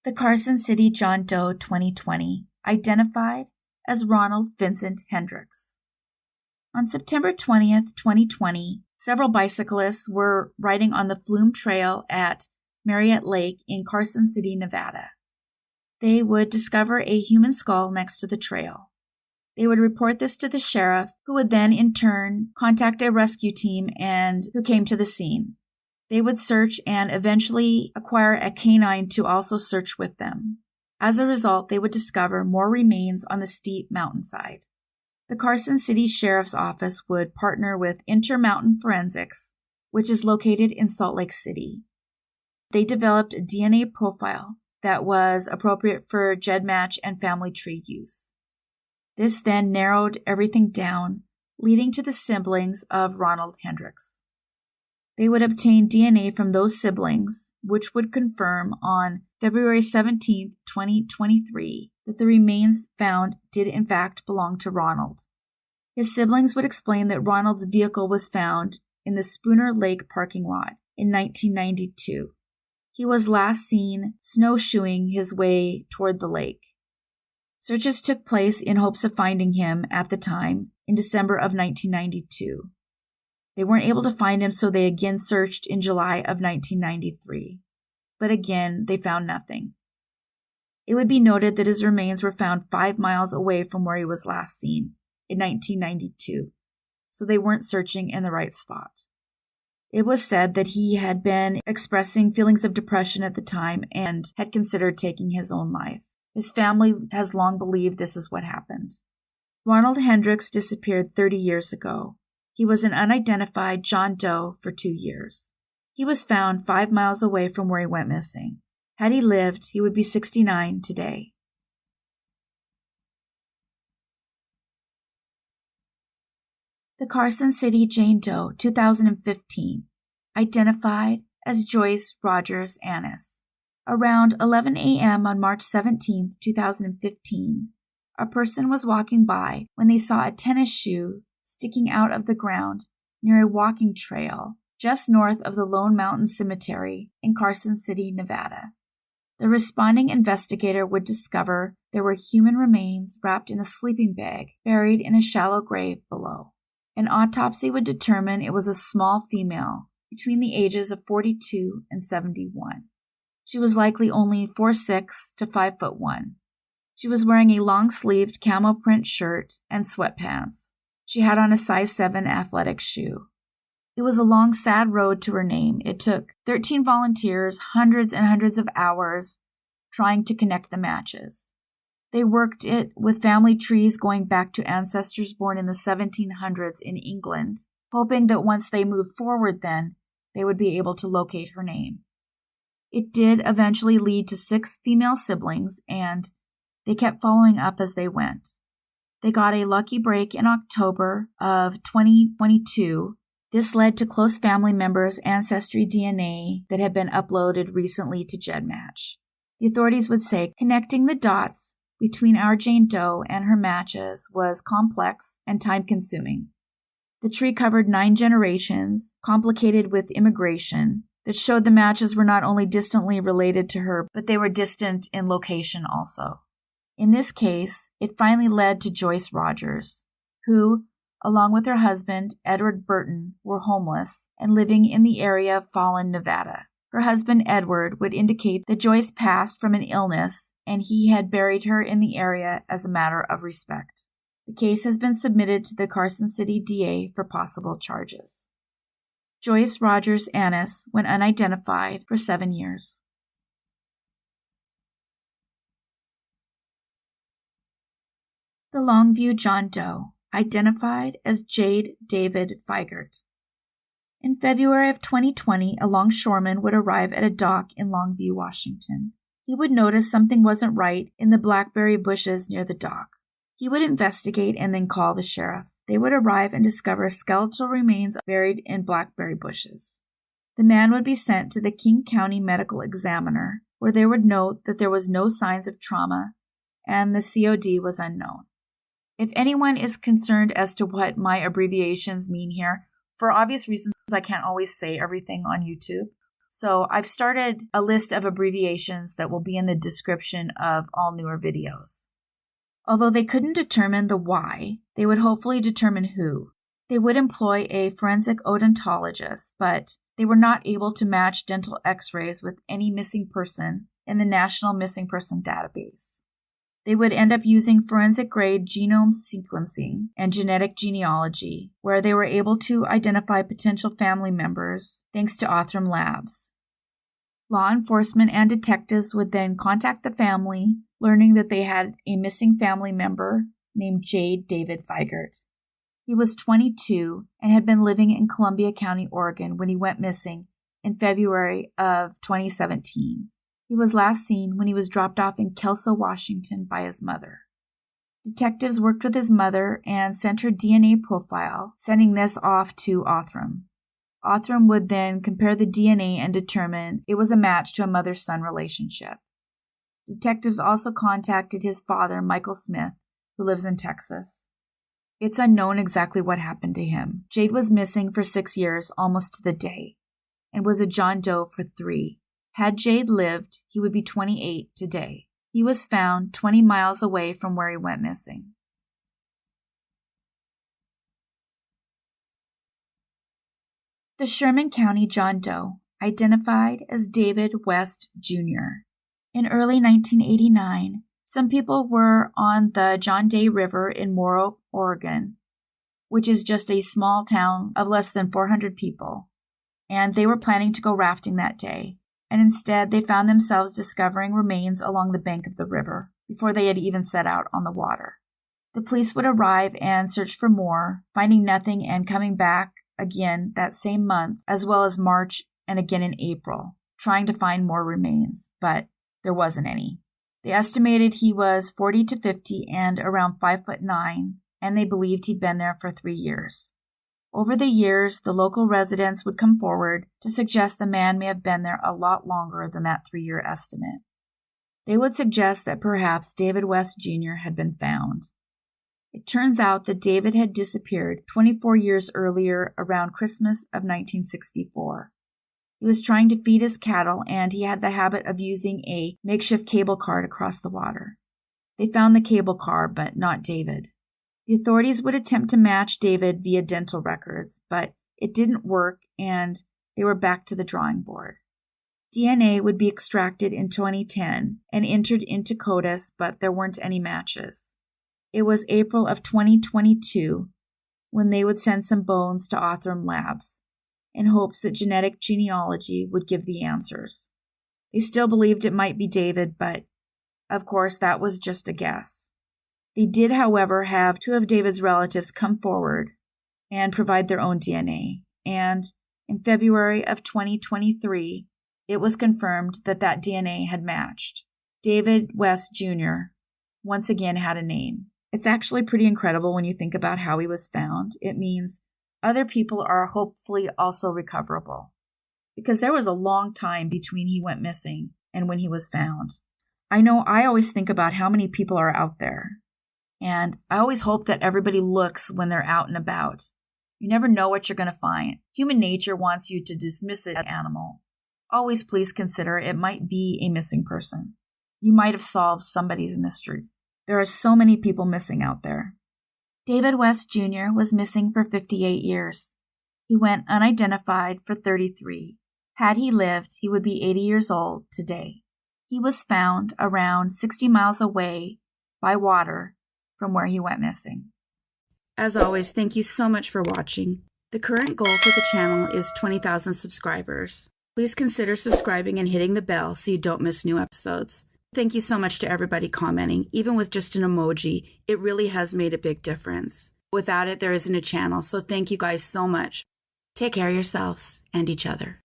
The Carson City John Doe 2020, identified as Ronald Vincent Hendricks. On September 20th, 2020, several bicyclists were riding on the Flume Trail at Marriott Lake in Carson City, Nevada. They would discover a human skull next to the trail. They would report this to the sheriff, who would then in turn contact a rescue team and who came to the scene. They would search and eventually acquire a canine to also search with them. As a result, they would discover more remains on the steep mountainside. The Carson City Sheriff's Office would partner with Intermountain Forensics, which is located in Salt Lake City. They developed a DNA profile that was appropriate for GEDmatch and family tree use. This then narrowed everything down, leading to the siblings of Ronald Hendricks. They would obtain DNA from those siblings, which would confirm on February 17, 2023, that the remains found did in fact belong to Ronald. His siblings would explain that Ronald's vehicle was found in the Spooner Lake parking lot in 1992. He was last seen snowshoeing his way toward the lake. Searches took place in hopes of finding him at the time in December of 1992. They weren't able to find him, so they again searched in July of 1993. But again, they found nothing. It would be noted that his remains were found 5 miles away from where he was last seen in 1992, so they weren't searching in the right spot. It was said that he had been expressing feelings of depression at the time and had considered taking his own life. His family has long believed this is what happened. Ronald Hendricks disappeared 30 years ago. He was an unidentified John Doe for 2 years. He was found 5 miles away from where he went missing. Had he lived, he would be 69 today. The Carson City Jane Doe 2015, identified as Joyce Rodgers Annis. Around 11 a.m. on March 17, 2015, a person was walking by when they saw a tennis shoe sticking out of the ground near a walking trail just north of the Lone Mountain Cemetery in Carson City, Nevada. The responding investigator would discover there were human remains wrapped in a sleeping bag buried in a shallow grave below. An autopsy would determine it was a small female between the ages of 42 and 71. She was likely only 4'6" to 5'1". She was wearing a long-sleeved camo print shirt and sweatpants. She had on a size 7 athletic shoe. It was a long, sad road to her name. It took 13 volunteers, hundreds and hundreds of hours trying to connect the matches. They worked it with family trees going back to ancestors born in the 1700s in England, hoping that once they moved forward then, they would be able to locate her name. It did eventually lead to 6 female siblings, and they kept following up as they went. They got a lucky break in October of 2022. This led to close family members' ancestry DNA that had been uploaded recently to GEDmatch. The authorities would say connecting the dots between our Jane Doe and her matches was complex and time-consuming. The tree covered 9 generations, complicated with immigration, that showed the matches were not only distantly related to her, but they were distant in location also. In this case, it finally led to Joyce Rodgers, who, along with her husband, Edward Burton, were homeless and living in the area of Fallon, Nevada. Her husband, Edward, would indicate that Joyce passed from an illness and he had buried her in the area as a matter of respect. The case has been submitted to the Carson City DA for possible charges. Joyce Rodgers Annis went unidentified for 7 years. The Longview John Doe, identified as Jade David Feigert. In February of 2020, a longshoreman would arrive at a dock in Longview, Washington. He would notice something wasn't right in the blackberry bushes near the dock. He would investigate and then call the sheriff. They would arrive and discover skeletal remains buried in blackberry bushes. The man would be sent to the King County Medical Examiner, where they would note that there was no signs of trauma and the COD was unknown. If anyone is concerned as to what my abbreviations mean here, for obvious reasons I can't always say everything on YouTube, So I've started a list of abbreviations that will be in the description of all newer videos. Although they couldn't determine the why, they would hopefully determine who. They would employ a forensic odontologist, but they were not able to match dental x-rays with any missing person in the National Missing Person Database. They would end up using forensic-grade genome sequencing and genetic genealogy, where they were able to identify potential family members thanks to Othram Labs. Law enforcement and detectives would then contact the family, learning that they had a missing family member named Jade David Feigert. He was 22 and had been living in Columbia County, Oregon when he went missing in February of 2017. He was last seen when he was dropped off in Kelso, Washington by his mother. Detectives worked with his mother and sent her DNA profile, sending this off to Othram. Othram would then compare the DNA and determine it was a match to a mother-son relationship. Detectives also contacted his father, Michael Smith, who lives in Texas. It's unknown exactly what happened to him. Jade was missing for 6 years, almost to the day, and was a John Doe for 3. Had Jade lived, he would be 28 today. He was found 20 miles away from where he went missing. The Sherman County John Doe, identified as David West Jr. In early 1989, some people were on the John Day River in Moro, Oregon, which is just a small town of less than 400 people, and they were planning to go rafting that day. And instead they found themselves discovering remains along the bank of the river before they had even set out on the water. The police would arrive and search for more, finding nothing and coming back again that same month, as well as March and again in April, trying to find more remains, but there wasn't any. They estimated he was 40 to 50 and around 5'9", and they believed he'd been there for 3 years. Over the years, the local residents would come forward to suggest the man may have been there a lot longer than that 3-year estimate. They would suggest that perhaps David West Jr. had been found. It turns out that David had disappeared 24 years earlier around Christmas of 1964. He was trying to feed his cattle, and he had the habit of using a makeshift cable car to cross the water. They found the cable car, but not David. The authorities would attempt to match David via dental records, but it didn't work, and they were back to the drawing board. DNA would be extracted in 2010 and entered into CODIS, but there weren't any matches. It was April of 2022 when they would send some bones to Othram Labs in hopes that genetic genealogy would give the answers. They still believed it might be David, but of course that was just a guess. They did, however, have 2 of David's relatives come forward and provide their own DNA, and in February of 2023, it was confirmed that that DNA had matched. David West Jr. once again had a name. It's actually pretty incredible when you think about how he was found. It means other people are hopefully also recoverable, because there was a long time between he went missing and when he was found. I know I always think about how many people are out there. And I always hope that everybody looks when they're out and about. You never know what you're going to find. Human nature wants you to dismiss it as an animal. Always please consider it might be a missing person. You might have solved somebody's mystery. There are so many people missing out there. David West Jr. was missing for 58 years. He went unidentified for 33. Had he lived, he would be 80 years old today. He was found around 60 miles away by water from where he went missing. As always, thank you so much for watching. The current goal for the channel is 20,000 subscribers. Please consider subscribing and hitting the bell so you don't miss new episodes. Thank you so much to everybody commenting. Even with just an emoji, it really has made a big difference. Without it, there isn't a channel, so thank you guys so much. Take care of yourselves and each other.